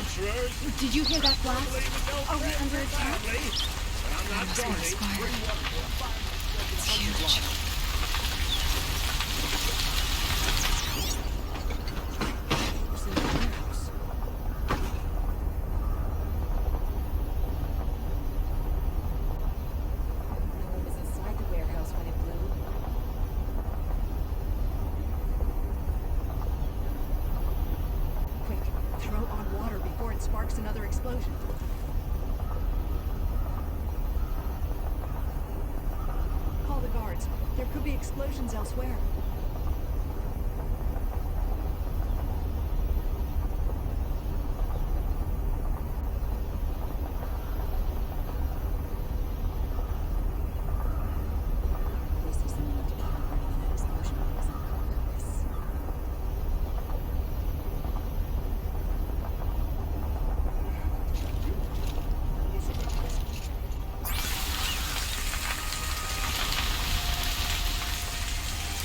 adventurers. Did you hear that blast? Are we under attack? That must be a squire. It's huge. Sparks another explosion. Call the guards. There could be explosions elsewhere.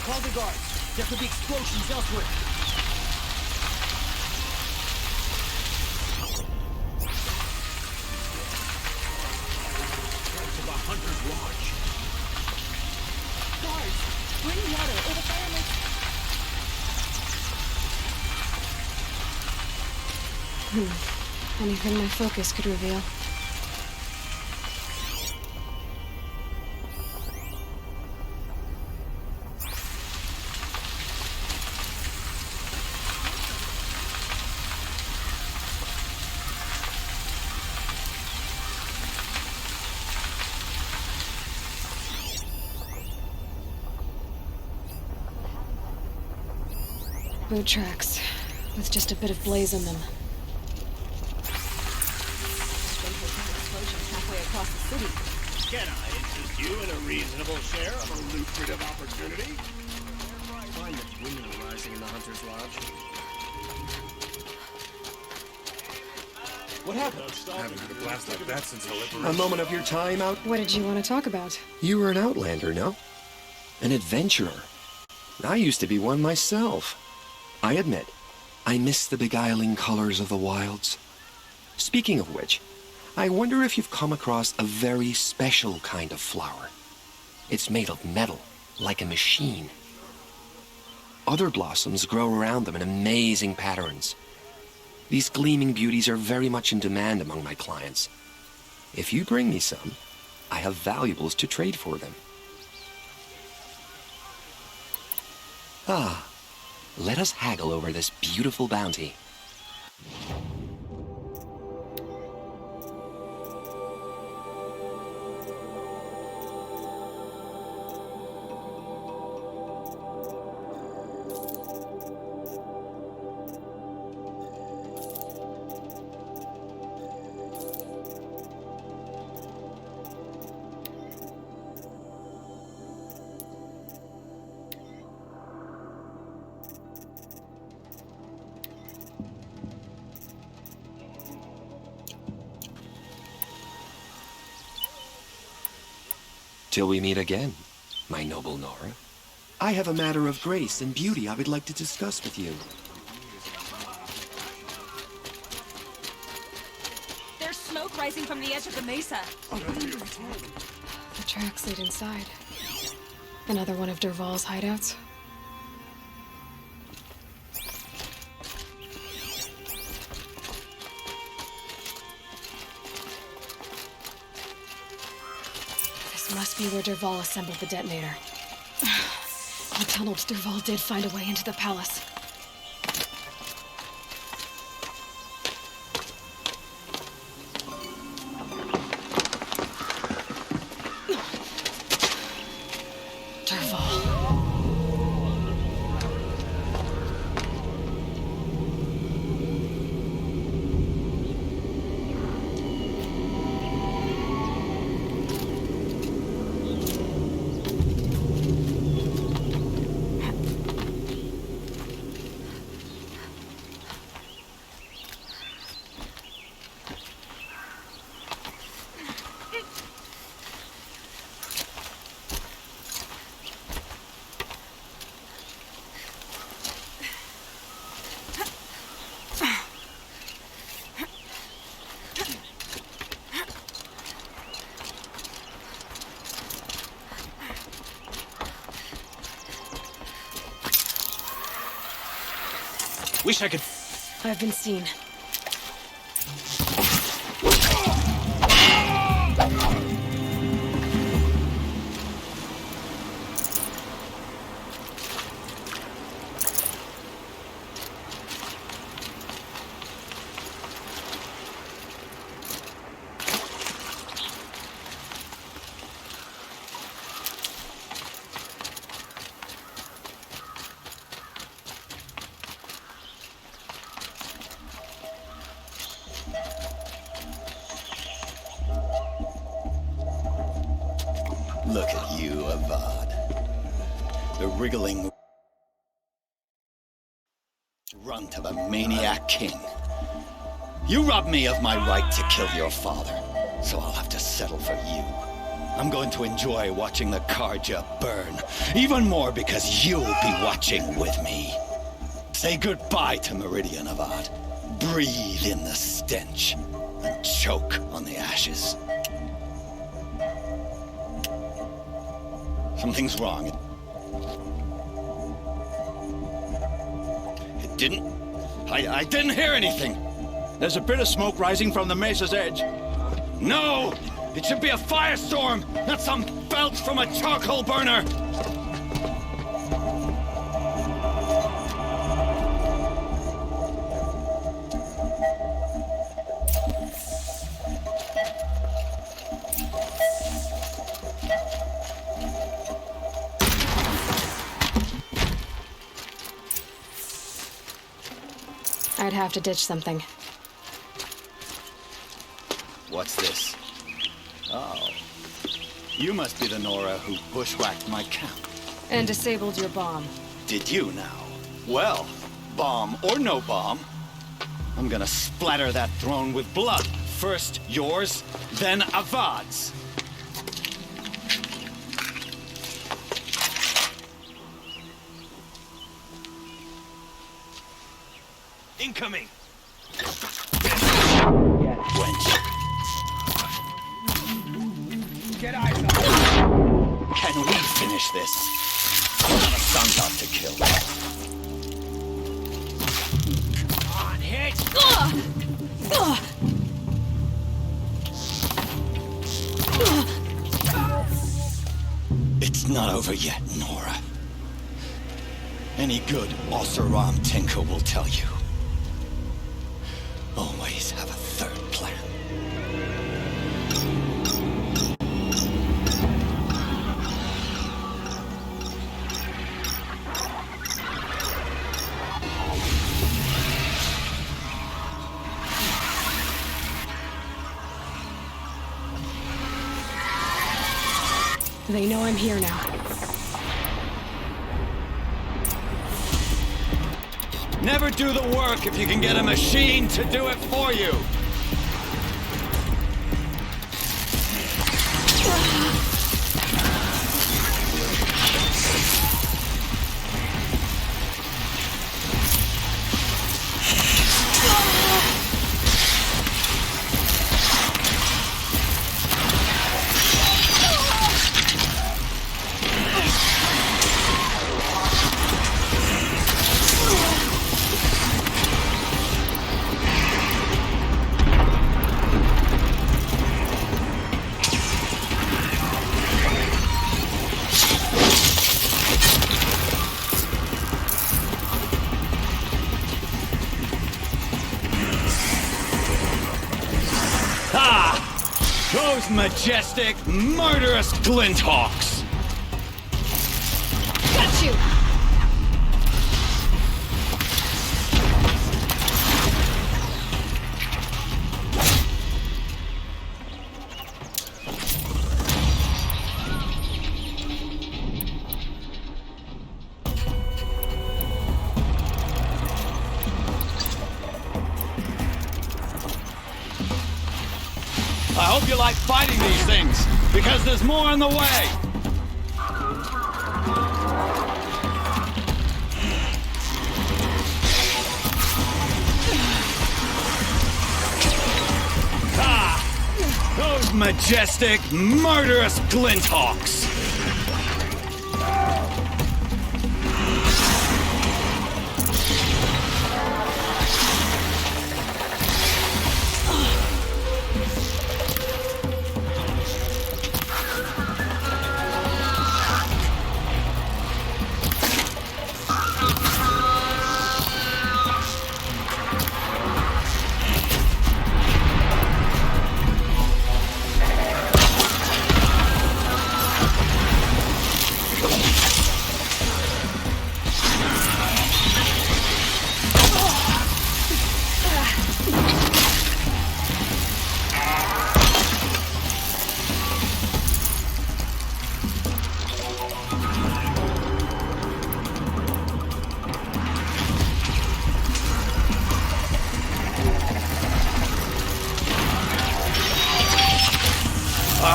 Call the guards. There could be explosions elsewhere. To the Hunter's Lodge. Guards, bring water or the firemen. Anything my focus could reveal. Boot tracks, with just a bit of blaze in them. Halfway across the city. Can I interest you in a reasonable share of a lucrative opportunity? Find the wind rising in the Hunter's Lodge. What happened? I haven't had a blast like that since Aloy. A moment of your time out. What did you want to talk about? You were an outlander, no? An adventurer. I used to be one myself. I admit, I miss the beguiling colors of the wilds. Speaking of which, I wonder if you've come across a very special kind of flower. It's made of metal, like a machine. Other blossoms grow around them in amazing patterns. These gleaming beauties are very much in demand among my clients. If you bring me some, I have valuables to trade for them. Ah. Let us haggle over this beautiful bounty. Till we meet again, my noble Nora. I have a matter of grace and beauty I would like to discuss with you. There's smoke rising from the edge of the mesa. The tracks lead inside. Another one of DERVAHL's hideouts. Must be where DERVAHL assembled the detonator. The tunneled DERVAHL did find a way into the palace. DERVAHL. Wish I could... I've been seen. Look at you, Avad. The wriggling runt of a maniac king. You robbed me of my right to kill your father, so I'll have to settle for you. I'm going to enjoy watching the Carja burn, even more because you'll be watching with me. Say goodbye to Meridian, Avad. Breathe in the stench, and choke on the ashes. Something's wrong. It didn't... I didn't hear anything. There's a bit of smoke rising from the mesa's edge. No! It should be a firestorm, not some belch from a charcoal burner! I'd have to ditch something. What's this? Oh. You must be the Nora who bushwhacked my camp. And disabled your bomb. Did you now? Well, bomb or no bomb, I'm gonna splatter that throne with blood. First yours, then Avad's. Incoming! Wench. Get eyes on him. Can we finish this? I'll have a son's out to kill. Come on, hit! It's not over yet, Nora. Any good Oseram Tinker will tell you. Always have a third plan. They know I'm here now. Never do the work if you can get a machine to do it for you. Those majestic, murderous glinthawks! Got you! I hope you like fighting these things, because there's more on the way! Ah! Those majestic, murderous glinthawks!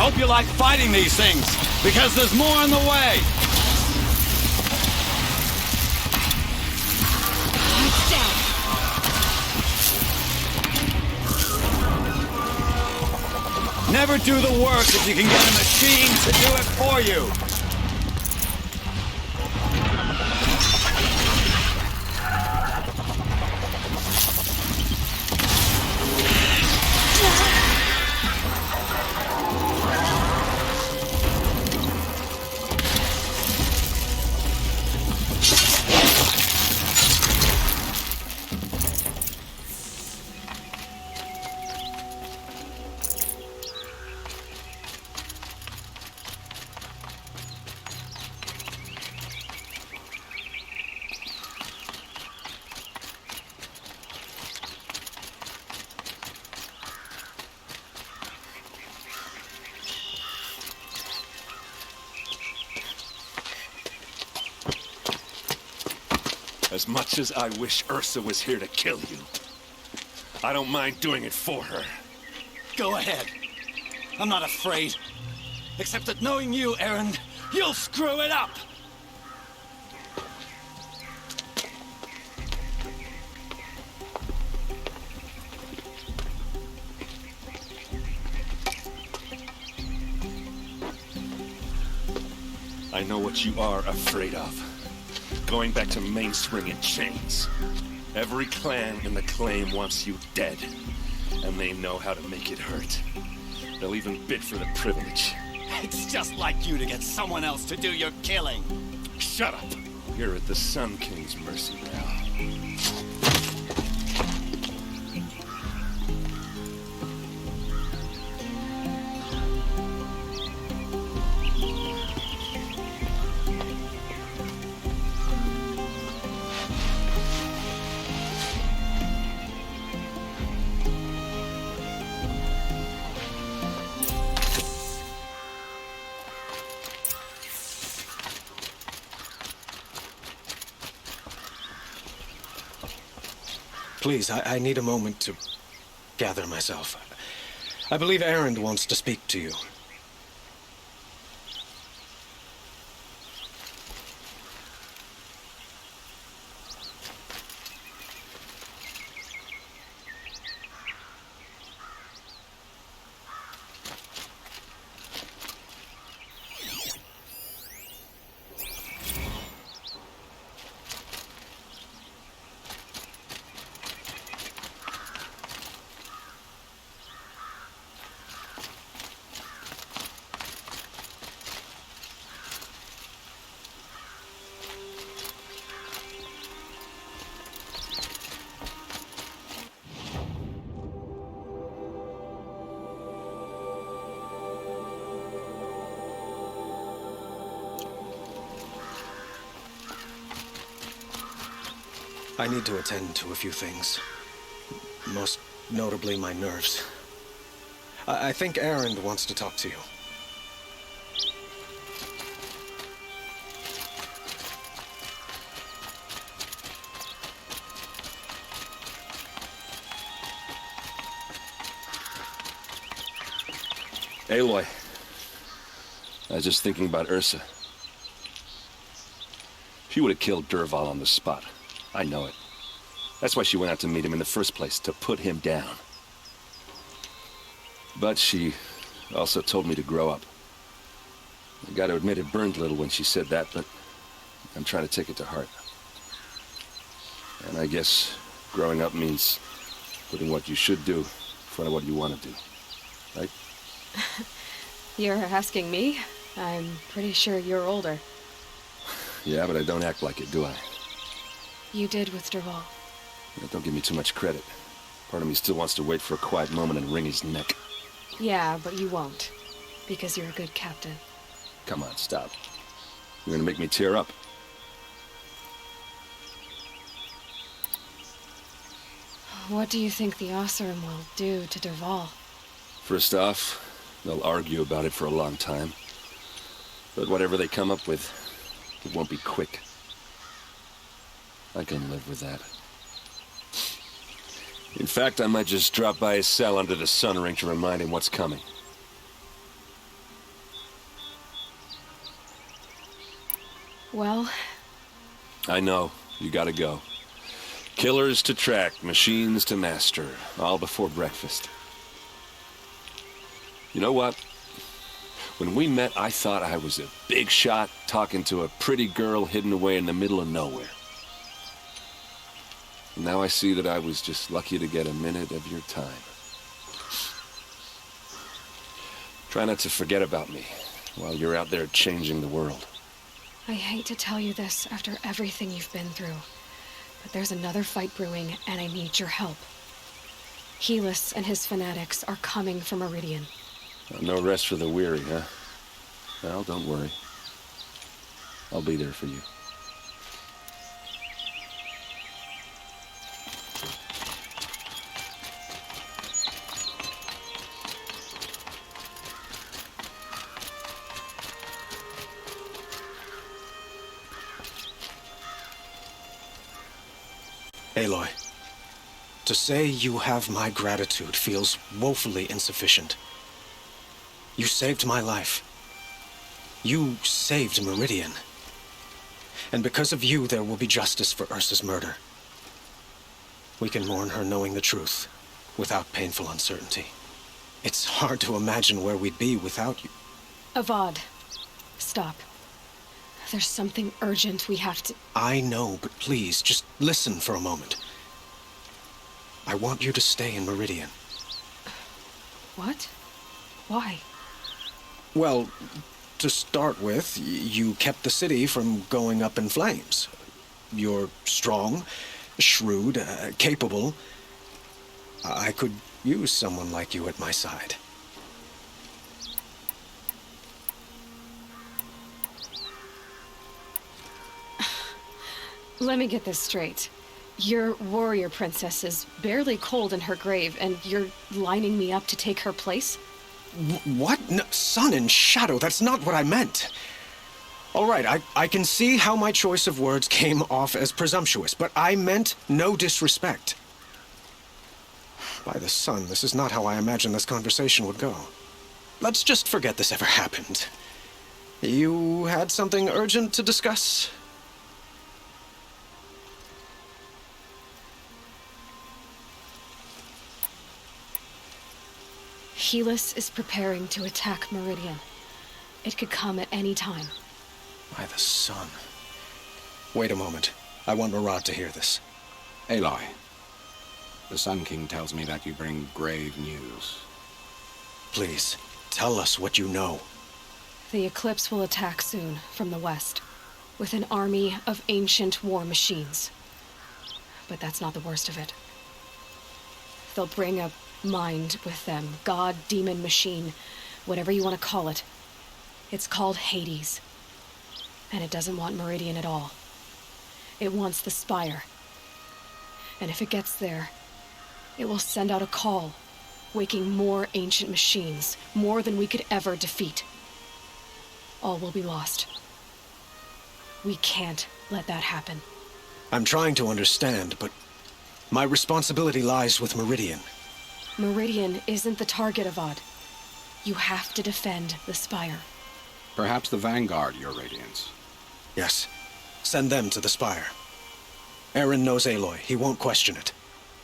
hope you like fighting these things, because there's more on the way. Lights down. Never do the work if you can get a machine to do it for you. As much as I wish Ursa was here to kill you, I don't mind doing it for her. Go ahead. I'm not afraid. Except that knowing you, Erend, you'll screw it up! I know what you are afraid of. Going back to Mainspring in chains. Every clan in the claim wants you dead, and they know how to make it hurt. They'll even bid for the privilege. It's just like you to get someone else to do your killing. Shut up! You're at the Sun King's mercy now. Please, I need a moment to gather myself. I believe Erend wants to speak to you. I need to attend to a few things. Most notably my nerves. I think Erend wants to talk to you. Aloy. I was just thinking about Ursa. She would have killed DERVAHL on the spot. I know it. That's why she went out to meet him in the first place, to put him down. But she also told me to grow up. I gotta admit it burned a little when she said that, but I'm trying to take it to heart. And I guess growing up means putting what you should do in front of what you want to do. Right? You're asking me? I'm pretty sure you're older. Yeah, but I don't act like it, do I? You did with DERVAHL. Yeah, don't give me too much credit. Part of me still wants to wait for a quiet moment and wring his neck. Yeah, but you won't. Because you're a good captain. Come on, stop. You're gonna make me tear up. What do you think the Oseram will do to DERVAHL? First off, they'll argue about it for a long time. But whatever they come up with, it won't be quick. I can live with that. In fact, I might just drop by his cell under the sun ring to remind him what's coming. Well, I know. You gotta go. Killers to track, machines to master, all before breakfast. You know what? When we met, I thought I was a big shot talking to a pretty girl hidden away in the middle of nowhere. Now I see that I was just lucky to get a minute of your time. Try not to forget about me while you're out there changing the world. I hate to tell you this after everything you've been through, but there's another fight brewing, and I need your help. Helis and his fanatics are coming for Meridian. No rest for the weary, huh? Well, don't worry. I'll be there for you. Aloy, to say you have my gratitude feels woefully insufficient. You saved my life. You saved Meridian. And because of you, there will be justice for Ursa's murder. We can mourn her knowing the truth, without painful uncertainty. It's hard to imagine where we'd be without you. Avad, stop. There's something urgent we have to... I know, but please, just listen for a moment. I want you to stay in Meridian. What? Why? Well, to start with, you kept the city from going up in flames. You're strong, shrewd, capable. I could use someone like you at my side. Let me get this straight. Your warrior princess is barely cold in her grave, and you're lining me up to take her place? What? No, sun and shadow, that's not what I meant. All right, I can see how my choice of words came off as presumptuous, but I meant no disrespect. By the sun, this is not how I imagined this conversation would go. Let's just forget this ever happened. You had something urgent to discuss? Helis is preparing to attack Meridian. It could come at any time. By the sun. Wait a moment. I want Murad to hear this. Aloy, the Sun King tells me that you bring grave news. Please, tell us what you know. The Eclipse will attack soon, from the west, with an army of ancient war machines. But that's not the worst of it. They'll bring a mind with them. God, demon, machine, whatever you want to call it. It's called Hades. And it doesn't want Meridian at all. It wants the Spire. And if it gets there, it will send out a call, waking more ancient machines, more than we could ever defeat. All will be lost. We can't let that happen. I'm trying to understand, but my responsibility lies with Meridian. Meridian isn't the target, Avad. You have to defend the Spire. Perhaps the Vanguard, Your Radiance. Yes. Send them to the Spire. Aaron knows Aloy. He won't question it.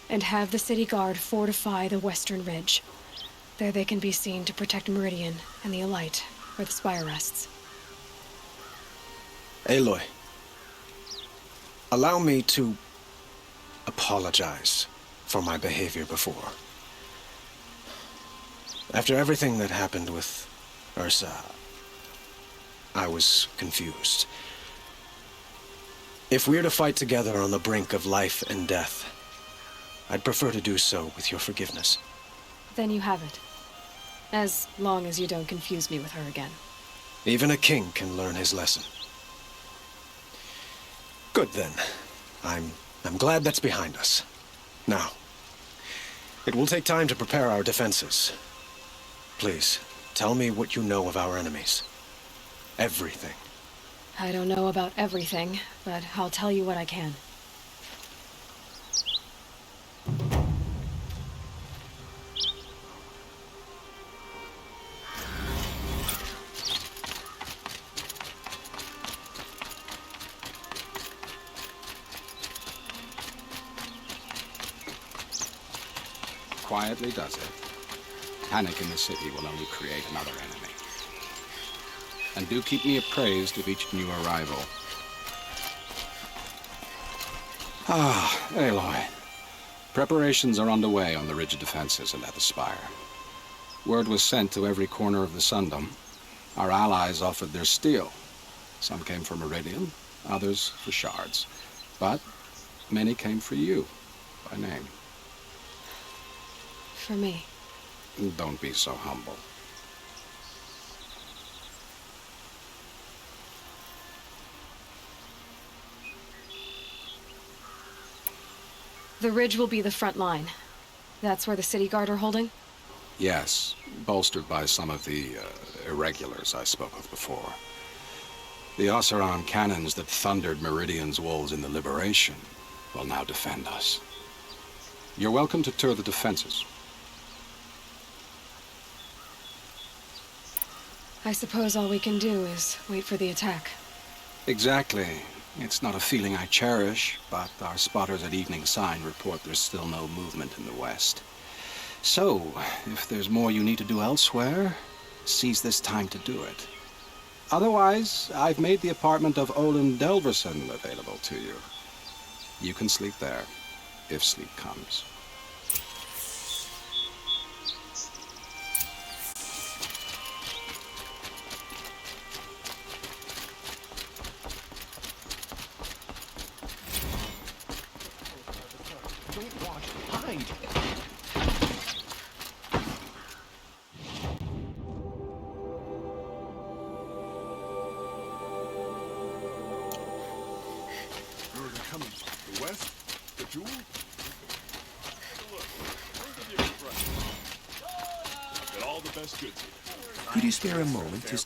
And have the city guard fortify the western ridge. There they can be seen to protect Meridian and the Elite, where the Spire rests. Aloy, allow me to apologize for my behavior before. After everything that happened with Ursa, I was confused. If we're to fight together on the brink of life and death, I'd prefer to do so with your forgiveness. Then you have it. As long as you don't confuse me with her again. Even a king can learn his lesson. Good then. I'm glad that's behind us. Now, it will take time to prepare our defenses. Please, tell me what you know of our enemies. Everything. I don't know about everything, but I'll tell you what I can. quietly does it. Panic in the city will only create another enemy. And do keep me appraised of each new arrival. Ah, Aloy. Preparations are underway on the ridge defenses and at the spire. Word was sent to every corner of the Sundom. Our allies offered their steel. Some came for Meridian, others for shards. But many came for you, by name. For me. Don't be so humble. The ridge will be the front line. That's where the city guard are holding? Yes, bolstered by some of the irregulars I spoke of before. The Oseram cannons that thundered Meridian's walls in the Liberation will now defend us. You're welcome to tour the defenses. I suppose all we can do is wait for the attack. Exactly. It's not a feeling I cherish, but our spotters at Evening Sign report there's still no movement in the west. So, if there's more you need to do elsewhere, seize this time to do it. Otherwise, I've made the apartment of Olin Delverson available to you. You can sleep there, if sleep comes. Could you spare a moment to...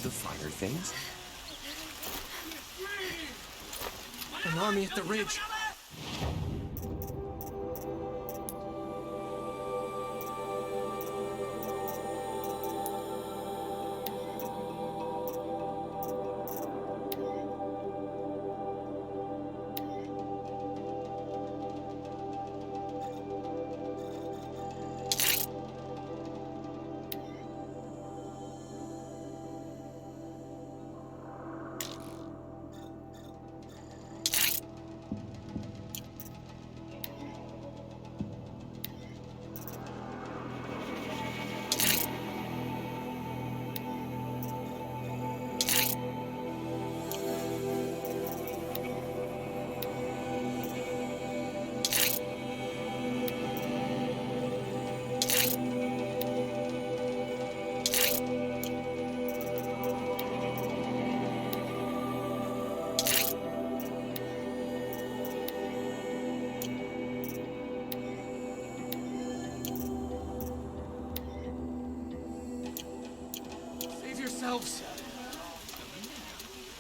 the finer things? An army at the ridge.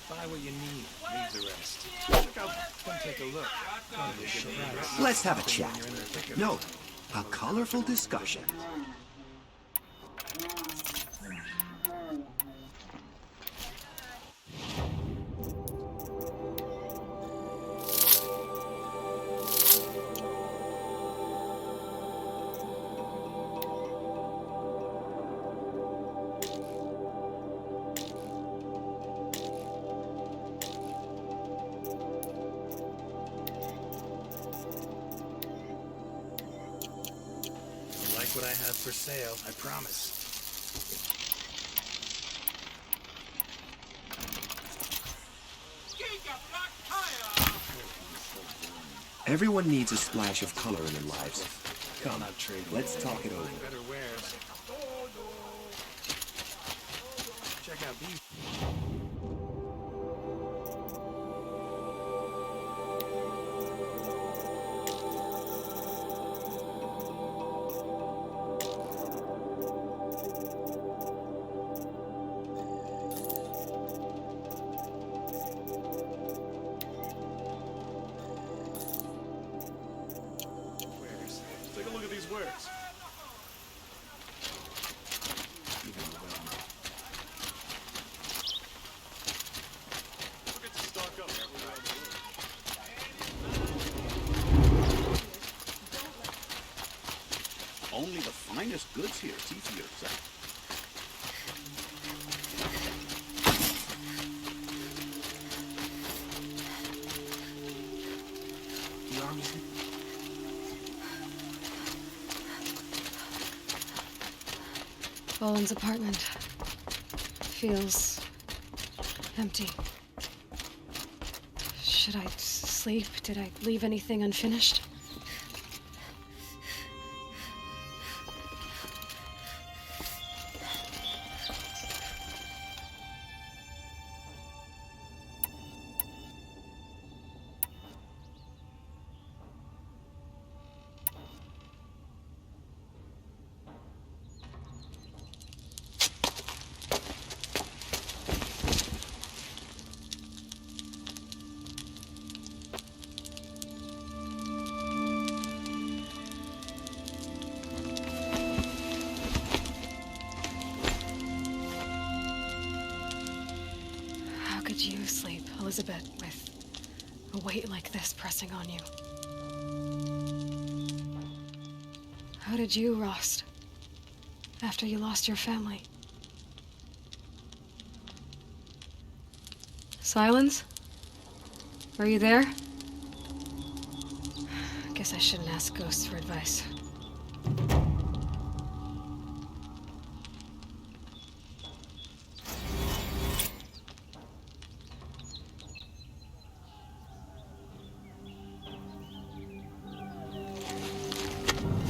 Buy what you need, leave the rest. Check out, come take a look. Let's have a chat. No, a colorful discussion. What I have for sale, I promise. Everyone needs a splash of color in their lives. Come, let's talk it over. Better wares. Check out these. goods here. It's easier to sell. The army's here. Boland's apartment feels empty. Should I sleep? Did I leave anything unfinished? How could you sleep, Elizabeth, with a weight like this pressing on you? How did you rest after you lost your family? Silence? Are you there? Guess I shouldn't ask ghosts for advice.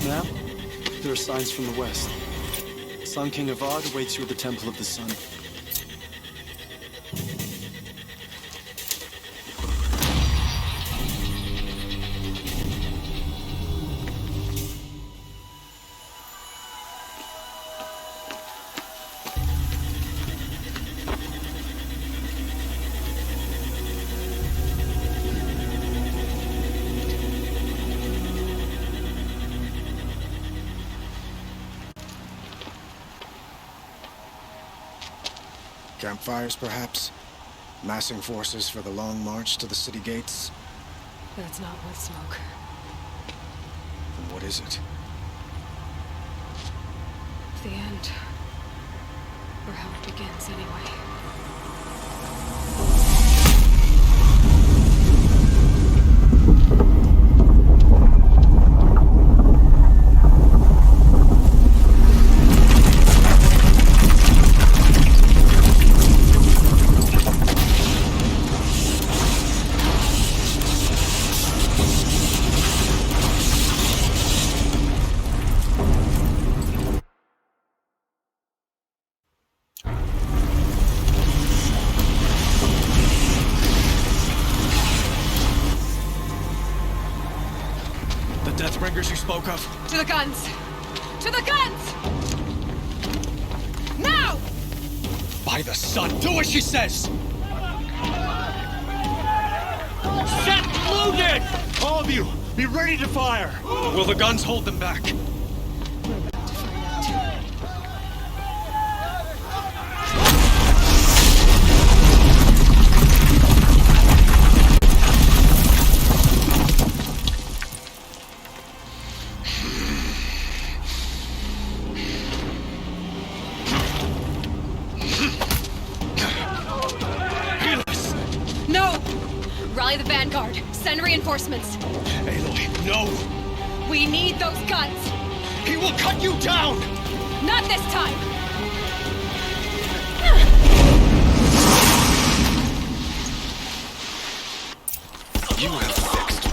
Now, there are signs from the west. Sun King Avad awaits you at the Temple of the Sun. Campfires, perhaps? Massing forces for the long march to the city gates? But it's not worth smoke. Then what is it? The end. Or how it begins, anyway. Deathbringers you spoke of? To the guns! To the guns! Now! By the sun, do as she says! Set loaded! All of you, be ready to fire! Will the guns hold them back? We're about to find out, too. Rally the vanguard. Send reinforcements. Aloy, no! We need those guns! He will cut you down! Not this time! You have fixed